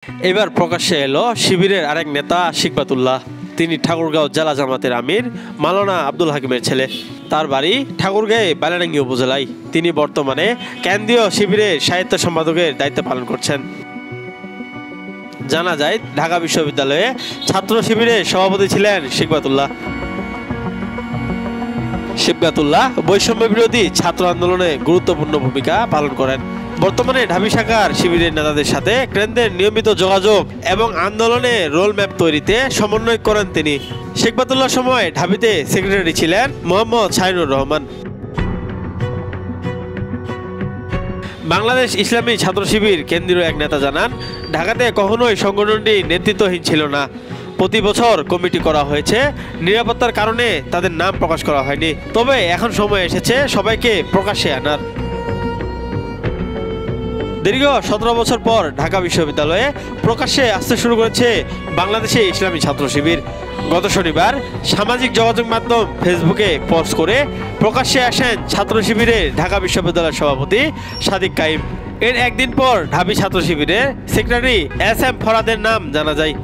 এবার প্রকাশ্যে এলো শিবিরের আরেক নেতা শিকবাতুল্লাহ। তিনি ঠাকুরগাঁও জেলা জামাতের আমির মাওলানা আব্দুল হাকিমের ছেলে। তার বাড়ি ঠাকুরগাঁয়ে বালিয়াডাঙ্গি উপজেলায়। তিনি বর্তমানে কেন্দ্রীয় শিবিরের সাহিত্য সম্পাদকের দায়িত্ব পালন করছেন। জানা যায়, ঢাকা বিশ্ববিদ্যালয়ে ছাত্র শিবিরের সভাপতি ছিলেন শিকবাতুল্লাহ। শিকবাতুল্লাহ বৈষম্য বিরোধী ছাত্র আন্দোলনে গুরুত্বপূর্ণ ভূমিকা পালন করেন। বর্তমানে ঢাবি শাখার শিবিরের নেতাদের সাথে কেন্দ্রের নিয়মিত যোগাযোগ এবং আন্দোলনে রোল ম্যাপ তৈরিতে সমন্বয় করেন তিনি। শিকবাতুল্লাহ সময় ঢাবিতে সেক্রেটারি ছিলেন মোহাম্মদ শাহিনুর রহমান। বাংলাদেশ ইসলামী ছাত্র শিবির কেন্দ্রীয় এক নেতা জানান, ঢাকাতে কখনোই সংগঠনটি নেতৃত্বহীন ছিল না। প্রতি বছর কমিটি করা হয়েছে, নিরাপত্তার কারণে তাদের নাম প্রকাশ করা হয়নি। তবে এখন সময় এসেছে সবাইকে প্রকাশ্যে আনার। দীর্ঘ 17 বছর পর ঢাকা বিশ্ববিদ্যালয়ে প্রকাশ্যে আসতে শুরু করেছে বাংলাদেশে ইসলামী ছাত্র শিবির। গত শনিবার সামাজিক যোগাযোগ মাধ্যম ফেসবুকে পোস্ট করে প্রকাশ্যে আসেন ছাত্র শিবিরের ঢাকা বিশ্ববিদ্যালয়ের সভাপতি সাদিক কাইম। এর একদিন পর ঢাবি ছাত্র শিবিরের সেক্রেটারি এস এম ফরাদের নাম জানা যায়।